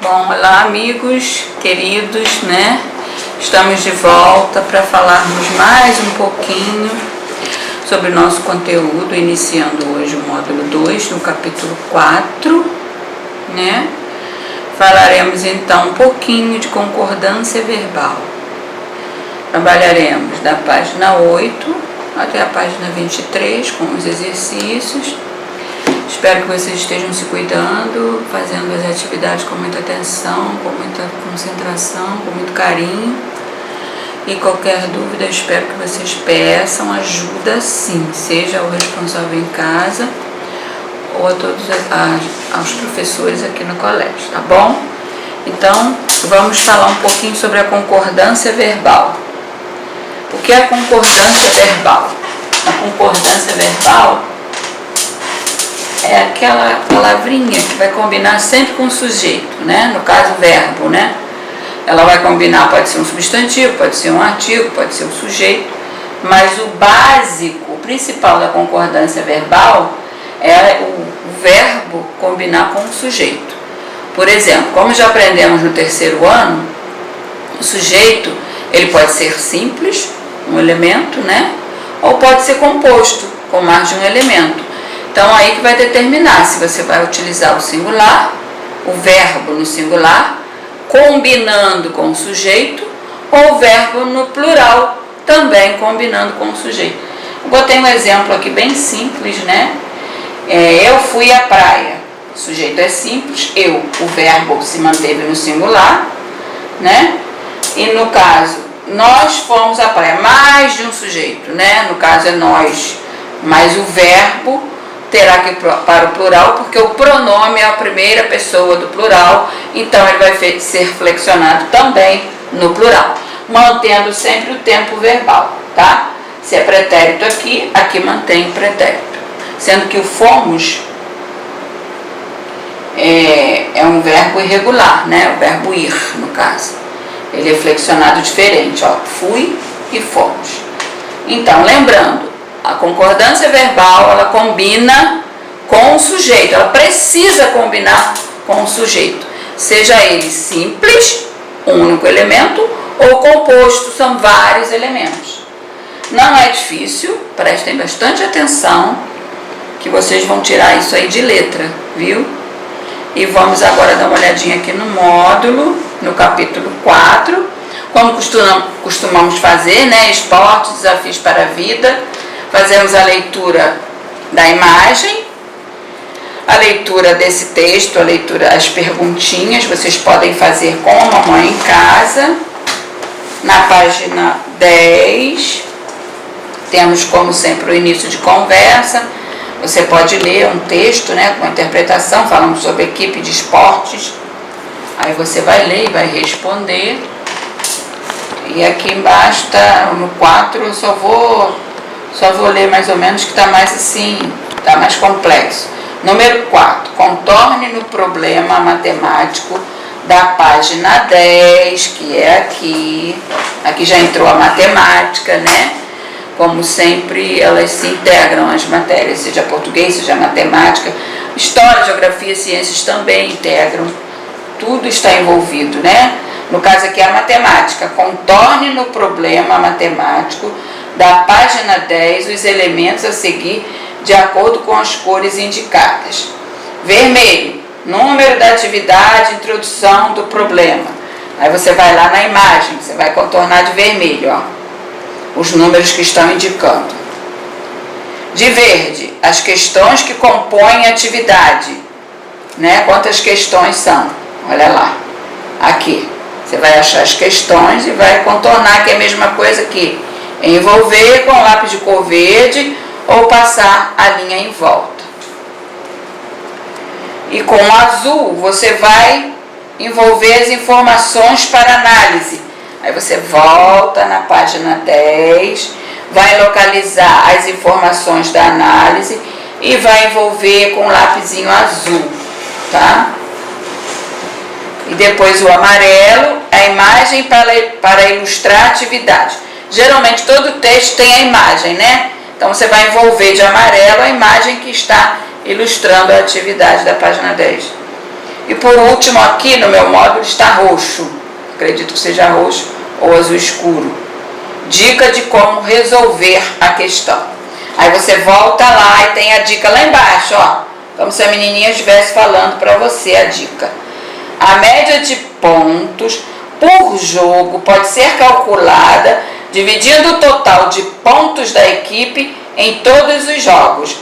Bom, olá amigos, queridos, né? Estamos de volta para falarmos mais um pouquinho sobre o nosso conteúdo, iniciando hoje o módulo 2, no capítulo 4, né? Falaremos então um pouquinho de concordância verbal. Trabalharemos da página 8 até a página 23 com os exercícios. Espero que vocês estejam se cuidando, fazendo as atividades com muita atenção, com muita concentração, com muito carinho. E qualquer dúvida, espero que vocês peçam ajuda sim, seja o responsável em casa ou a todos aos professores aqui no colégio, tá bom? Então, vamos falar um pouquinho sobre a concordância verbal. O que é a concordância verbal? A concordância verbal é aquela palavrinha que vai combinar sempre com o sujeito, né? No caso, verbo, né? Ela vai combinar, pode ser um substantivo, pode ser um artigo, pode ser um sujeito, mas o básico, o principal da concordância verbal é o verbo combinar com o sujeito. Por exemplo, como já aprendemos no terceiro ano, o sujeito, ele pode ser simples, um elemento, né? Ou pode ser composto, com mais de um elemento. Então, aí que vai determinar se você vai utilizar o singular, o verbo no singular, combinando com o sujeito, ou o verbo no plural, também combinando com o sujeito. Eu botei um exemplo aqui bem simples, né? Eu fui à praia. O sujeito é simples, eu, o verbo se manteve no singular, né? E no caso, nós fomos à praia, mais de um sujeito, né? No caso é nós, mas o verbo terá que ir para o plural, porque o pronome é a primeira pessoa do plural, então ele vai ser flexionado também no plural, mantendo sempre o tempo verbal, tá? Se é pretérito aqui, aqui mantém o pretérito. Sendo que o fomos é um verbo irregular, né? O verbo ir, no caso. Ele é flexionado diferente, ó, fui e fomos. Então, lembrando, a concordância verbal, ela combina com o sujeito, ela precisa combinar com o sujeito, seja ele simples, um único elemento, ou composto, são vários elementos. Não é difícil, prestem bastante atenção, que vocês vão tirar isso aí de letra, viu? E vamos agora dar uma olhadinha aqui no módulo, no capítulo 4, como costumamos fazer, né? Esportes, desafios para a vida. Fazemos a leitura da imagem, a leitura desse texto, a leitura, as perguntinhas, vocês podem fazer com a mamãe em casa. Na página 10, temos como sempre o início de conversa. Você pode ler um texto, né, com a interpretação, falando sobre equipe de esportes. Aí você vai ler e vai responder. E aqui embaixo, no 4, eu só vou ler mais ou menos, que está mais assim, está mais complexo. Número 4, contorne no problema matemático da página 10, que é aqui. Aqui já entrou a matemática, né? Como sempre, elas se integram as matérias, seja português, seja matemática. História, geografia, ciências também integram. Tudo está envolvido, né? No caso aqui, a matemática. Contorne no problema matemático da página 10 os elementos a seguir de acordo com as cores indicadas. Vermelho, número da atividade, introdução do problema. Aí você vai lá na imagem, você vai contornar de vermelho, ó, os números que estão indicando. De verde, as questões que compõem a atividade, né? Quantas questões são? Olha lá, aqui. Você vai achar as questões e vai contornar, que é a mesma coisa que envolver com lápis de cor verde ou passar a linha em volta. E com o azul você vai envolver as informações para análise. Aí você volta na página 10, vai localizar as informações da análise e vai envolver com um lapisinho azul, tá? E depois o amarelo, a imagem para ilustrar a atividade. Geralmente todo texto tem a imagem, né? Então você vai envolver de amarelo a imagem que está ilustrando a atividade da página 10. E por último aqui no meu módulo está roxo, acredito que seja roxo ou azul escuro. Dica de como resolver a questão. Aí você volta lá e tem a dica lá embaixo, ó, como se a menininha estivesse falando para você a dica. A média de pontos por jogo pode ser calculada dividindo o total de pontos da equipe em todos os jogos,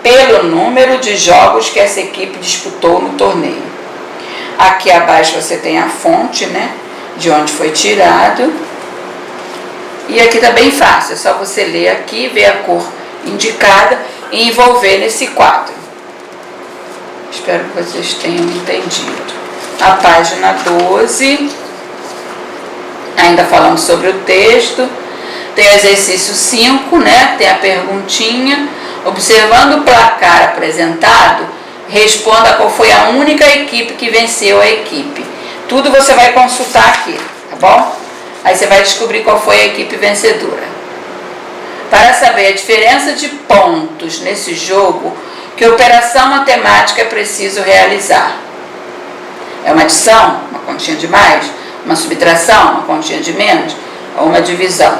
pelo número de jogos que essa equipe disputou no torneio. Aqui abaixo você tem a fonte, né, de onde foi tirado. E aqui tá bem fácil, é só você ler aqui, ver a cor indicada e envolver nesse quadro. Espero que vocês tenham entendido. A página 12, ainda falando sobre o texto, tem o exercício 5, né? Tem a perguntinha. Observando o placar apresentado, responda qual foi a única equipe que venceu a equipe. Tudo você vai consultar aqui, tá bom? Aí você vai descobrir qual foi a equipe vencedora. Para saber a diferença de pontos nesse jogo, que operação matemática é preciso realizar? É uma adição, uma continha de mais, uma subtração, uma continha de menos, ou uma divisão?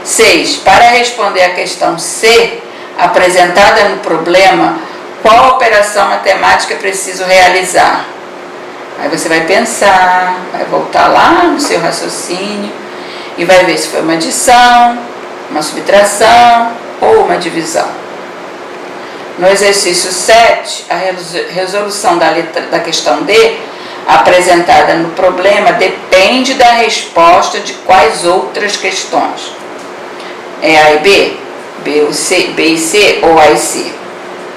6. Para responder a questão C, apresentada no problema, qual operação matemática é preciso realizar? Aí você vai pensar, vai voltar lá no seu raciocínio e vai ver se foi uma adição, uma subtração ou uma divisão. No exercício 7, a resolução da questão D, apresentada no problema, depende da resposta de quais outras questões? É A e B? B e C ou A e C?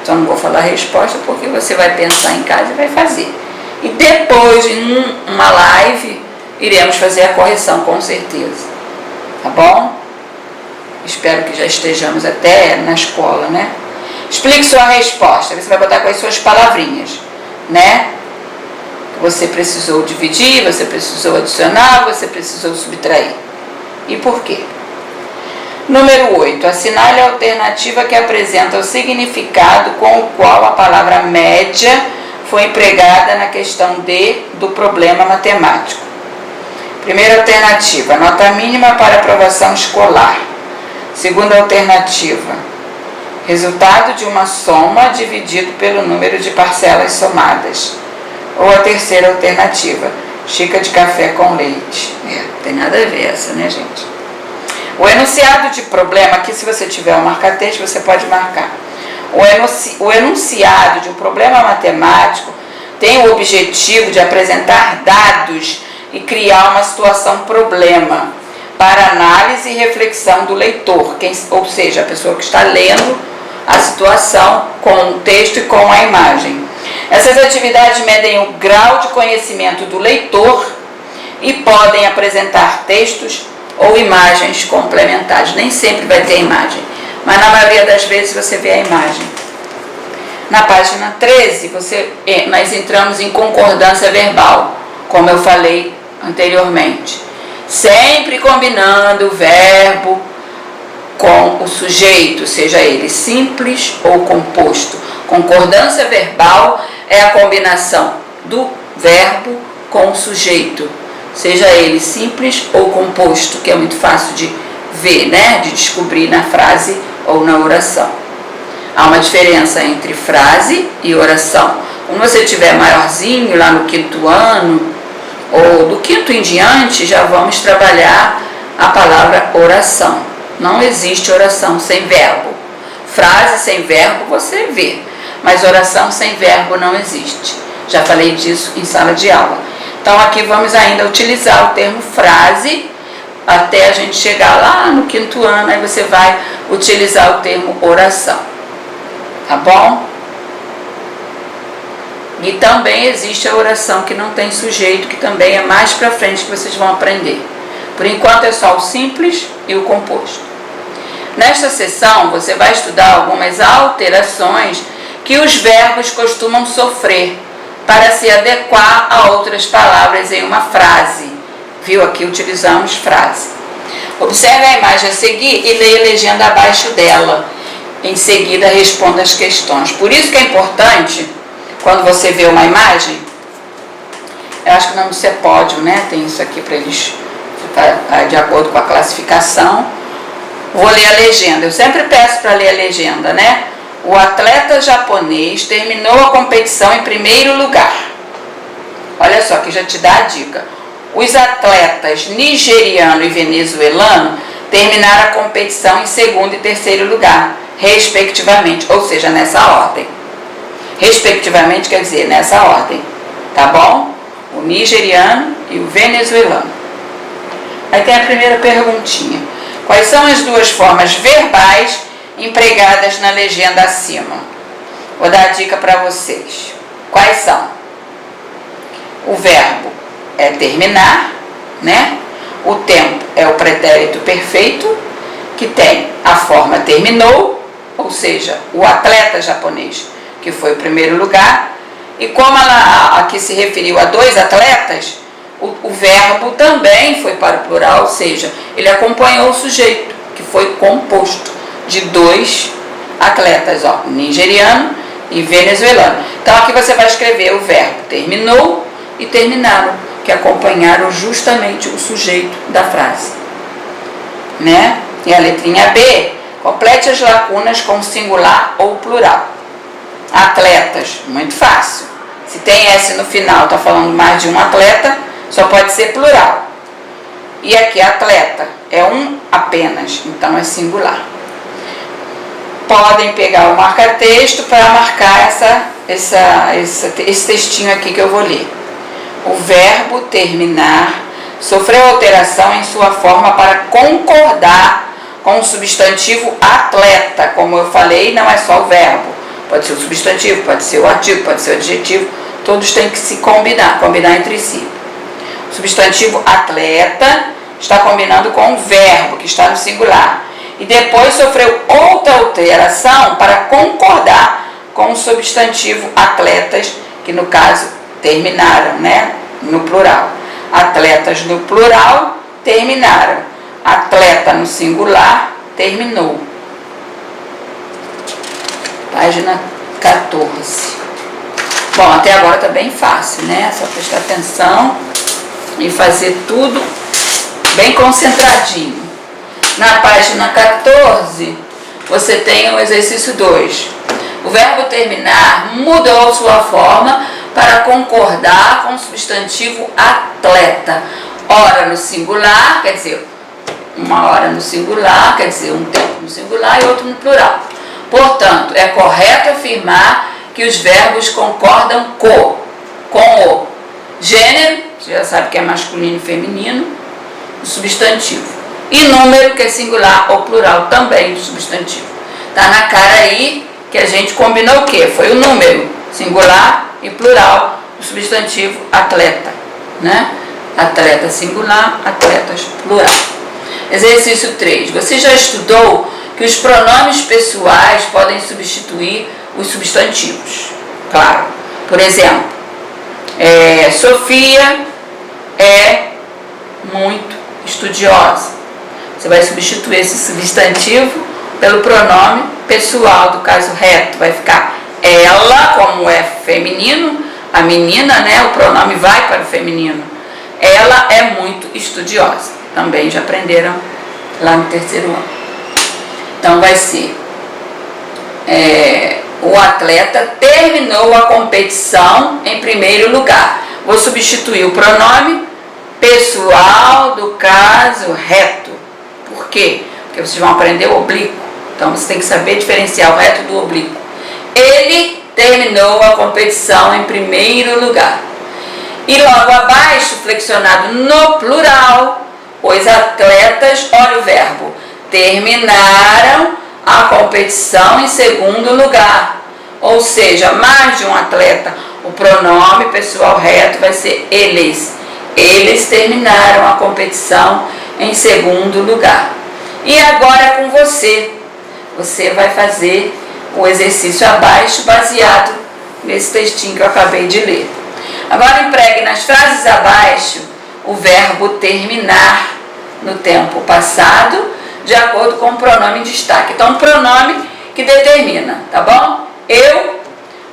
Então não vou falar a resposta porque você vai pensar em casa e vai fazer. E depois, em uma live, iremos fazer a correção, com certeza. Tá bom? Espero que já estejamos até na escola, né? Explique sua resposta. Você vai botar com as suas palavrinhas, né? Você precisou dividir, você precisou adicionar, você precisou subtrair. E por quê? Número 8. Assinale a alternativa que apresenta o significado com o qual a palavra média foi empregada na questão D do problema matemático. Primeira alternativa, nota mínima para aprovação escolar. Segunda alternativa, resultado de uma soma dividido pelo número de parcelas somadas. Ou a terceira alternativa, xícara de café com leite. Tem nada a ver essa, né, gente? O enunciado de problema, aqui se você tiver um marca-texto, você pode marcar. O enunciado de um problema matemático tem o objetivo de apresentar dados e criar uma situação-problema para análise e reflexão do leitor, ou seja, a pessoa que está lendo a situação com o texto e com a imagem. Essas atividades medem o grau de conhecimento do leitor e podem apresentar textos ou imagens complementares. Nem sempre vai ter imagem, mas na maioria das vezes você vê a imagem. Na página 13, nós entramos em concordância verbal, como eu falei anteriormente. Sempre combinando o verbo com o sujeito, seja ele simples ou composto. Concordância verbal é a combinação do verbo com o sujeito, seja ele simples ou composto, que é muito fácil de ver, né? De descobrir na frase ou na oração. Há uma diferença entre frase e oração. Quando você tiver maiorzinho, lá no 5º ano, ou do 5º em diante, já vamos trabalhar a palavra oração. Não existe oração sem verbo. Frase sem verbo você vê, mas oração sem verbo não existe. Já falei disso em sala de aula. Então aqui vamos ainda utilizar o termo frase até a gente chegar lá no 5º ano, aí você vai utilizar o termo oração. Tá bom? E também existe a oração que não tem sujeito, que também é mais pra frente que vocês vão aprender. Por enquanto é só o simples e o composto. Nesta sessão você vai estudar algumas alterações que os verbos costumam sofrer para se adequar a outras palavras em uma frase. Viu? Aqui utilizamos frase. Observe a imagem a seguir e leia a legenda abaixo dela. Em seguida responda as questões. Por isso que é importante quando você vê uma imagem, eu acho que o nome disso é pódio, né? Tem isso aqui para eles, de acordo com a classificação. Vou ler a legenda. Eu sempre peço para ler a legenda, né? O atleta japonês terminou a competição em primeiro lugar. Olha só, que já te dá a dica. Os atletas nigeriano e venezuelano terminaram a competição em segundo e terceiro lugar, respectivamente. Ou seja, nessa ordem. Respectivamente quer dizer nessa ordem. Tá bom? O nigeriano e o venezuelano. Aí tem a primeira perguntinha. Quais são as duas formas verbais empregadas na legenda acima? Vou dar a dica para vocês. Quais são? O verbo é terminar, né? O tempo é o pretérito perfeito, que tem a forma terminou, ou seja, o atleta japonês, que foi o primeiro lugar. E como ela aqui se referiu a dois atletas, o verbo também foi para o plural, ou seja, ele acompanhou o sujeito, que foi composto de dois atletas, ó, nigeriano e venezuelano. Então aqui você vai escrever o verbo terminou e terminaram, que acompanharam justamente o sujeito da frase, né? E a letrinha B, complete as lacunas com singular ou plural. Atletas, muito fácil. Se tem S no final, está falando mais de um atleta, só pode ser plural. E aqui atleta é um apenas, então é singular. Podem pegar o marca-texto para marcar esse textinho aqui que eu vou ler. O verbo terminar sofreu alteração em sua forma para concordar com o substantivo atleta. Como eu falei, não é só o verbo. Pode ser o substantivo, pode ser o artigo, pode ser o adjetivo. Todos têm que se combinar entre si. O substantivo atleta está combinando com o verbo, que está no singular. E depois sofreu outra alteração para concordar com o substantivo atletas, que no caso terminaram, né? No plural. Atletas no plural terminaram. Atleta no singular terminou. Página 14. Bom, até agora está bem fácil, né? Só prestar atenção e fazer tudo bem concentradinho. Na página 14, você tem o exercício 2. O verbo terminar mudou sua forma para concordar com o substantivo atleta. Ora no singular, quer dizer, uma hora no singular, quer dizer, um tempo no singular e outro no plural. Portanto, é correto afirmar que os verbos concordam com o gênero, você já sabe que é masculino e feminino, o substantivo. E número, que é singular ou plural também do substantivo. Tá na cara aí que a gente combinou o quê? Foi o número, singular e plural, o substantivo atleta, né? Atleta singular, atletas plural. Exercício 3. Você já estudou que os pronomes pessoais podem substituir os substantivos. Claro. Por exemplo, Sofia é muito estudiosa. Você vai substituir esse substantivo pelo pronome pessoal do caso reto. Vai ficar ela, como é feminino, a menina, né? O pronome vai para o feminino. Ela é muito estudiosa. Também já aprenderam lá no terceiro ano. Então vai ser o atleta terminou a competição em primeiro lugar. Vou substituir o pronome pessoal do caso reto. Por quê? Porque vocês vão aprender o oblíquo. Então você tem que saber diferenciar o reto do oblíquo. Ele terminou a competição em primeiro lugar. E logo abaixo, flexionado no plural, os atletas, olha o verbo, terminaram a competição em segundo lugar. Ou seja, mais de um atleta. O pronome pessoal reto vai ser eles. Eles terminaram a competição em segundo lugar. E agora é com você. Você vai fazer o exercício abaixo baseado nesse textinho que eu acabei de ler. Agora empregue nas frases abaixo o verbo terminar no tempo passado, de acordo com o pronome em destaque. Então, um pronome que determina, tá bom? Eu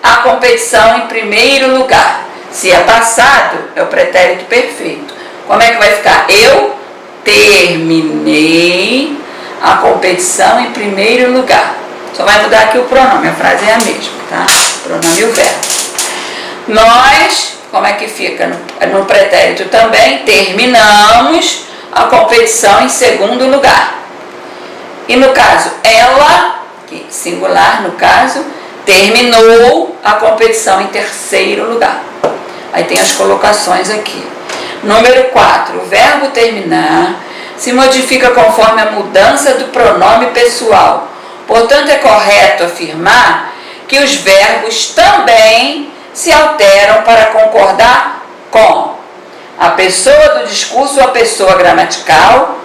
a competição em primeiro lugar. Se é passado, é o pretérito perfeito. Como é que vai ficar? Eu terminei a competição em primeiro lugar. Só vai mudar aqui o pronome, a frase é a mesma, tá? O pronome e o verbo. Nós, como é que fica? No pretérito também, terminamos a competição em segundo lugar. E no caso, ela, que singular no caso, terminou a competição em terceiro lugar. Aí tem as colocações aqui. Número 4, o verbo terminar se modifica conforme a mudança do pronome pessoal. Portanto, é correto afirmar que os verbos também se alteram para concordar com a pessoa do discurso ou a pessoa gramatical,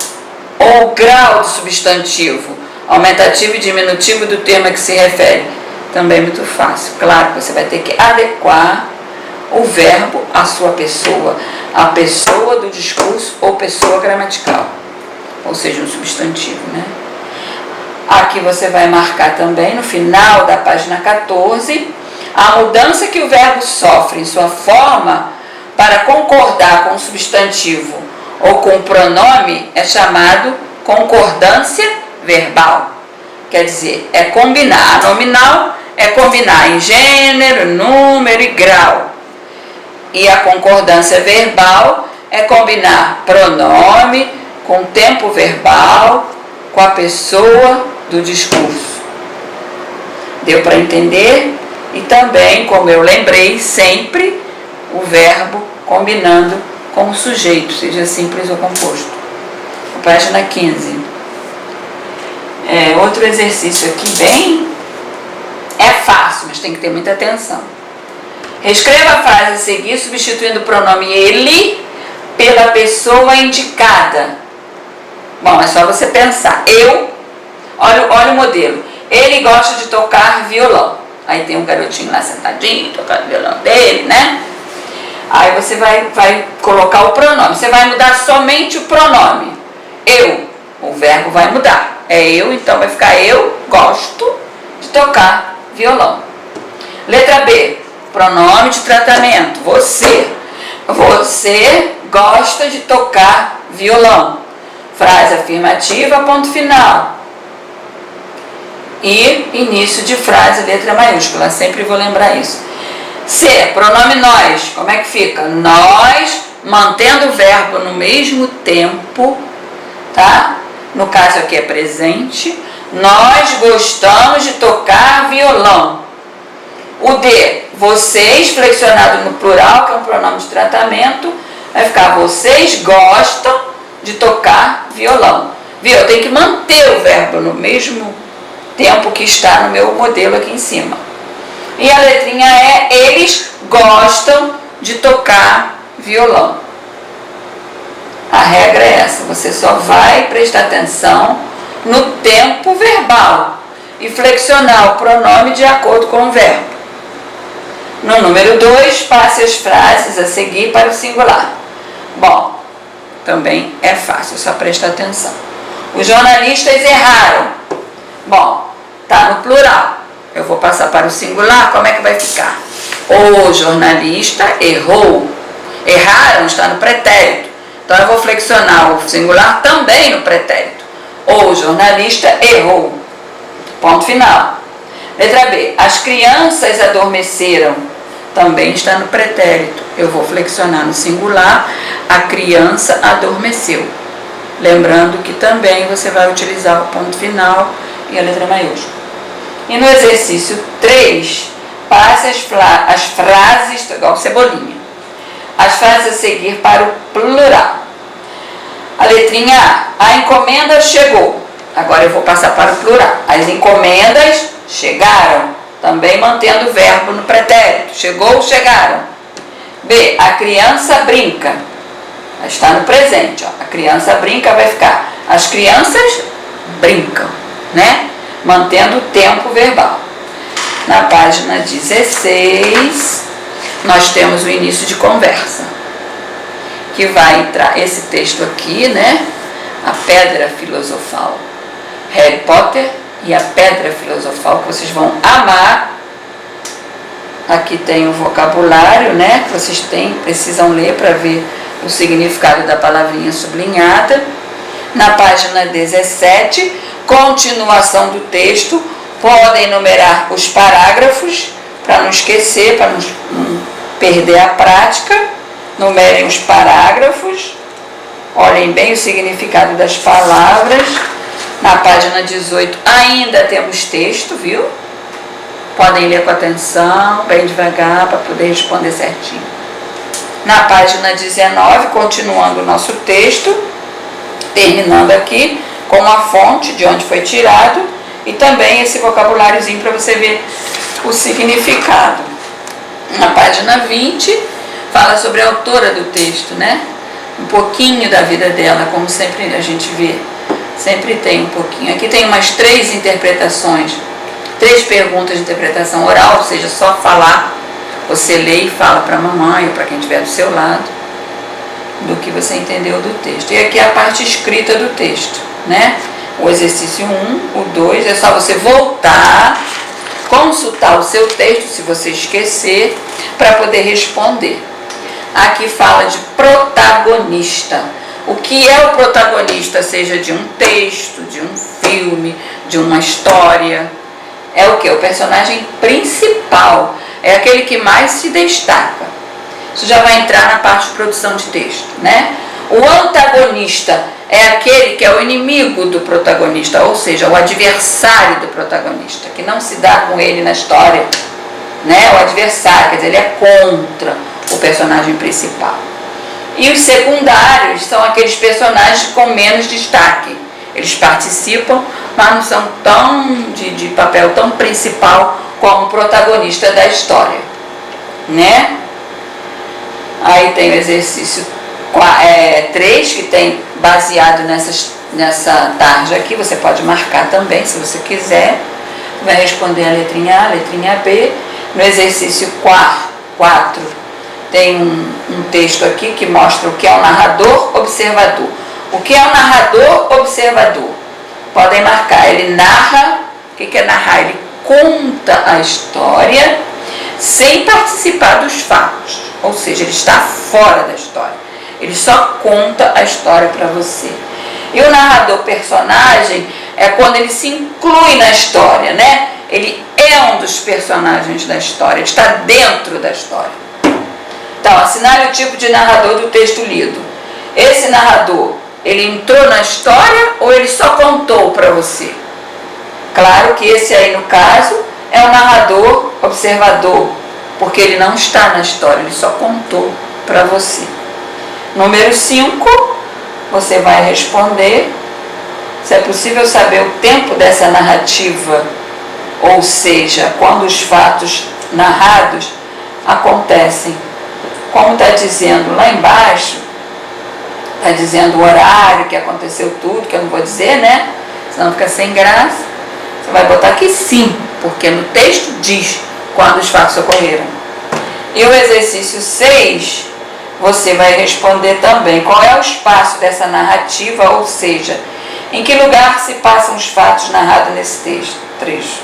ou o grau do substantivo, aumentativo e diminutivo do termo a que se refere. Também é muito fácil. Claro que você vai ter que adequar o verbo à sua pessoa, a pessoa do discurso ou pessoa gramatical, ou seja, um substantivo, né? Aqui você vai marcar também, no final da página 14, a mudança que o verbo sofre em sua forma para concordar com o substantivo ou com o pronome é chamado concordância verbal. Quer dizer, é combinar. A nominal é combinar em gênero, número e grau. E a concordância verbal é combinar pronome com tempo verbal, com a pessoa do discurso. Deu para entender? E também, como eu lembrei, sempre o verbo combinando com o sujeito, seja simples ou composto. Página 15. Outro exercício aqui é fácil, mas tem que ter muita atenção. Reescreva a frase a seguir, substituindo o pronome ele pela pessoa indicada. Bom, é só você pensar. Olha o modelo. Ele gosta de tocar violão. Aí tem um garotinho lá sentadinho, tocando o violão dele, né? Aí você vai colocar o pronome. Você vai mudar somente o pronome. Eu. O verbo vai mudar. É eu, então vai ficar eu gosto de tocar violão. Letra B. Pronome de tratamento. Você. Você gosta de tocar violão. Frase afirmativa, ponto final. E início de frase, letra maiúscula. Sempre vou lembrar isso. C. Pronome nós. Como é que fica? Nós, mantendo o verbo no mesmo tempo, tá? No caso aqui é presente. Nós gostamos de tocar violão. O D. Vocês, flexionado no plural, que é um pronome de tratamento, vai ficar vocês gostam de tocar violão. Viu? Eu tenho que manter o verbo no mesmo tempo que está no meu modelo aqui em cima. E a letrinha E, eles gostam de tocar violão. A regra é essa, você só vai prestar atenção no tempo verbal e flexionar o pronome de acordo com o verbo. No número 2, passe as frases a seguir para o singular. Bom, também é fácil, só prestar atenção. Os jornalistas erraram. Bom, está no plural. Eu vou passar para o singular, como é que vai ficar? O jornalista errou. Erraram está no pretérito. Então eu vou flexionar o singular também no pretérito. O jornalista errou. Ponto final. Letra B. As crianças adormeceram. Também está no pretérito. Eu vou flexionar no singular. A criança adormeceu. Lembrando que também você vai utilizar o ponto final e a letra maiúscula. E no exercício 3, passe as frases, igual cebolinha, as frases a seguir para o plural. A letrinha A encomenda chegou. Agora eu vou passar para o plural. As encomendas chegaram, também mantendo o verbo no pretérito. Chegou, chegaram. B, a criança brinca. Está no presente, ó. A criança brinca, vai ficar as crianças brincam, né? Mantendo o tempo verbal. Na página 16, nós temos o início de conversa, que vai entrar esse texto aqui, né? A pedra filosofal. Harry Potter e a pedra filosofal, que vocês vão amar Aqui tem o vocabulário, né? Que vocês precisam ler para ver o significado da palavrinha sublinhada. Na página 17, continuação do texto, podem numerar os parágrafos, para não esquecer, para não perder a prática. Numerem os parágrafos, olhem bem o significado das palavras. Na página 18 ainda temos texto, viu? Podem ler com atenção, bem devagar, para poder responder certinho. Na página 19, continuando o nosso texto, terminando aqui com a fonte de onde foi tirado e também esse vocabuláriozinho para você ver o significado. Na página 20, fala sobre a autora do texto, né? Um pouquinho da vida dela, como sempre a gente vê. Sempre tem um pouquinho. Aqui tem umas 3 interpretações, 3 perguntas de interpretação oral, ou seja, só falar. Você lê e fala para a mamãe ou para quem estiver do seu lado do que você entendeu do texto. E aqui é a parte escrita do texto, né? O exercício 1, o 2, é só você voltar, consultar o seu texto, se você esquecer, para poder responder. Aqui fala de protagonista. O que é o protagonista, seja de um texto, de um filme, de uma história? É o que? O personagem principal. É aquele que mais se destaca. Isso já vai entrar na parte de produção de texto, né? O antagonista é aquele que é o inimigo do protagonista, ou seja, o adversário do protagonista, que não se dá com ele na história, né? O adversário, quer dizer, ele é contra o personagem principal. E os secundários são aqueles personagens com menos destaque. Eles participam, mas não são tão de papel tão principal como o protagonista da história, né? Aí tem o exercício 3, que tem baseado nessa tarja aqui, você pode marcar também, se você quiser. Vai responder a letrinha A, a letrinha B. No exercício 4, tem um texto aqui que mostra o que é o narrador observador. O que é o narrador observador? Podem marcar. Ele narra. O que é narrar? Ele conta a história sem participar dos fatos. Ou seja, ele está fora da história. Ele só conta a história para você. E o narrador personagem é quando ele se inclui na história, né? Ele é um dos personagens da história, ele está dentro da história. Então, assinale o tipo de narrador do texto lido. Esse narrador, ele entrou na história ou ele só contou para você? Claro que esse aí, no caso, é o narrador observador, porque ele não está na história, ele só contou para você. Número 5, você vai responder se é possível saber o tempo dessa narrativa, ou seja, quando os fatos narrados acontecem. Como está dizendo lá embaixo, está dizendo o horário que aconteceu tudo, que eu não vou dizer, né? Senão fica sem graça. Você vai botar aqui sim, porque no texto diz quando os fatos ocorreram. E o exercício 6, você vai responder também qual é o espaço dessa narrativa, ou seja, em que lugar se passam os fatos narrados nesse trecho.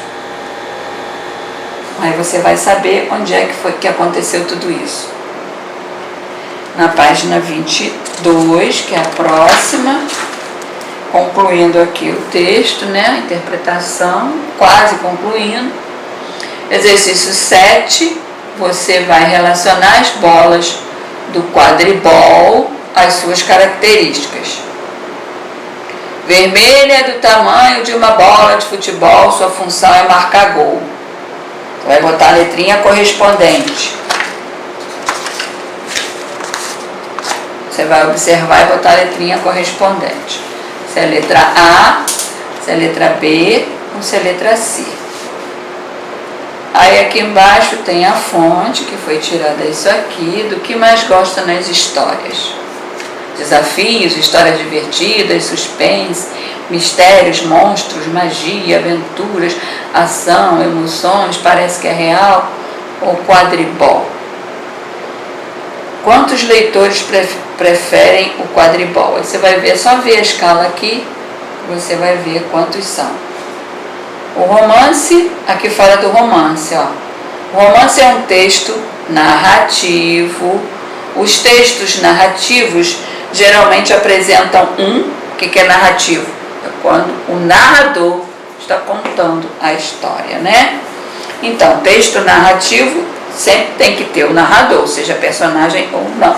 Aí você vai saber onde é que foi que aconteceu tudo isso. Na página 22, que é a próxima, concluindo aqui o texto, né, a interpretação, quase concluindo. Exercício 7, você vai relacionar as bolas do quadribol às suas características. Vermelha é do tamanho de uma bola de futebol, sua função é marcar gol. Você vai botar a letrinha correspondente. Você vai observar e botar a letrinha correspondente. Se é a letra A, se é a letra B ou se é a letra C. Aí aqui embaixo tem a fonte, que foi tirada isso aqui, do que mais gosta nas histórias. Desafios, histórias divertidas, suspense, mistérios, monstros, magia, aventuras, ação, emoções, parece que é real, ou quadribol. Quantos leitores preferem o quadribol? Aí você vai ver, só ver a escala aqui, você vai ver quantos são. O romance, aqui fala do romance, ó. O romance é um texto narrativo. Os textos narrativos geralmente apresentam o que é narrativo? É quando o narrador está contando a história, né? Então, texto narrativo sempre tem que ter o narrador, seja personagem ou não,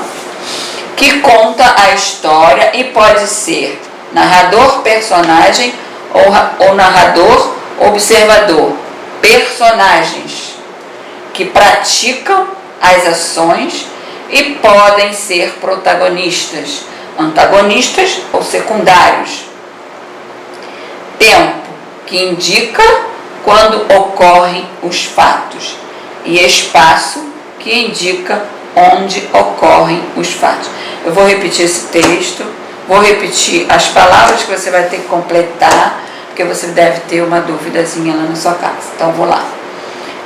que conta a história e pode ser narrador, personagem ou narrador, observador. Personagens que praticam as ações e podem ser protagonistas, antagonistas ou secundários. Tempo, que indica quando ocorrem os fatos, e espaço, que indica onde ocorrem os fatos. Eu vou repetir esse texto, vou repetir as palavras que você vai ter que completar, porque você deve ter uma duvidazinha lá na sua casa. Então, vou lá,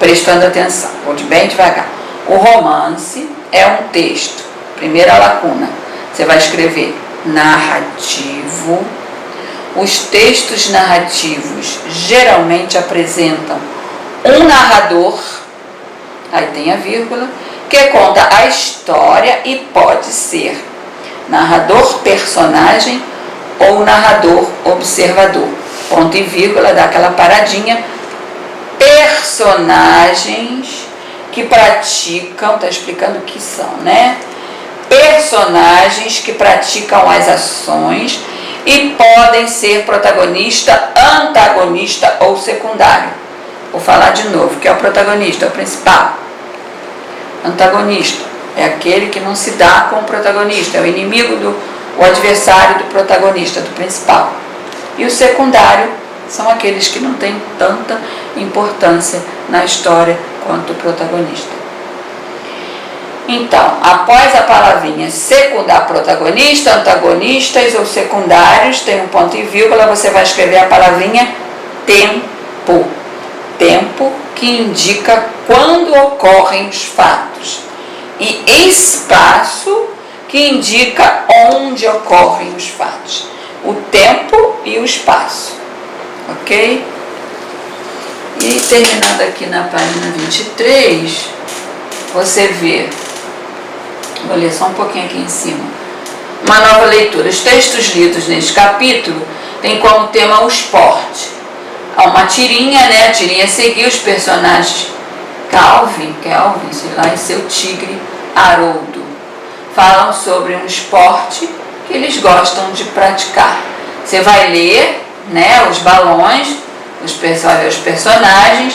prestando atenção, vou bem devagar. O romance é um texto, primeira lacuna, você vai escrever narrativo. Os textos narrativos geralmente apresentam um narrador, aí tem a vírgula, que conta a história e pode ser narrador personagem ou narrador observador. Ponto e vírgula, dá aquela paradinha. Personagens que praticam, está explicando o que são, né? Personagens que praticam as ações e podem ser protagonista, antagonista ou secundário. Vou falar de novo, que é o protagonista, é o principal. Antagonista é aquele que não se dá com o protagonista, é o inimigo, o adversário do protagonista, do principal. E o secundário são aqueles que não têm tanta importância na história quanto o protagonista. Então, após a palavrinha secundário, protagonista, antagonistas ou secundários, tem um ponto e vírgula, você vai escrever a palavrinha tempo. Tempo, que indica quando ocorrem os fatos. E espaço, que indica onde ocorrem os fatos. O tempo e o espaço. Ok? E terminando aqui na página 23, você vê, vou ler só um pouquinho aqui em cima, uma nova leitura. Os textos lidos neste capítulo têm como tema o esporte. Há uma tirinha, né? A tirinha seguiu os personagens Kelvin, sei lá, e seu tigre Haroldo. Falam sobre um esporte que eles gostam de praticar. Você vai ler, né, os balões, os personagens,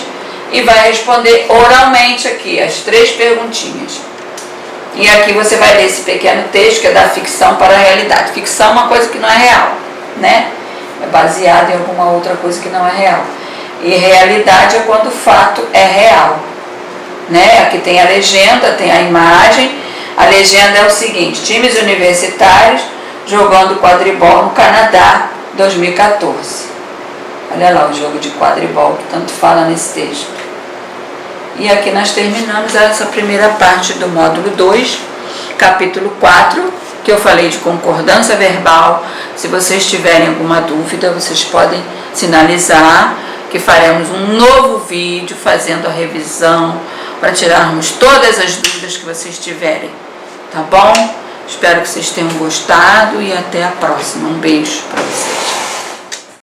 e vai responder oralmente aqui as 3 perguntinhas. E aqui você vai ler esse pequeno texto que é da ficção para a realidade. Ficção é uma coisa que não é real, né? É baseado em alguma outra coisa que não é real. E realidade é quando o fato é real, né? Aqui tem a legenda, tem a imagem. A legenda é o seguinte: times universitários jogando quadribol no Canadá 2014. Olha lá o jogo de quadribol que tanto fala nesse texto. E aqui nós terminamos essa primeira parte do módulo 2, capítulo 4, que eu falei de concordância verbal. Se vocês tiverem alguma dúvida, vocês podem sinalizar que faremos um novo vídeo fazendo a revisão para tirarmos todas as dúvidas que vocês tiverem. Tá bom? Espero que vocês tenham gostado e até a próxima. Um beijo para vocês.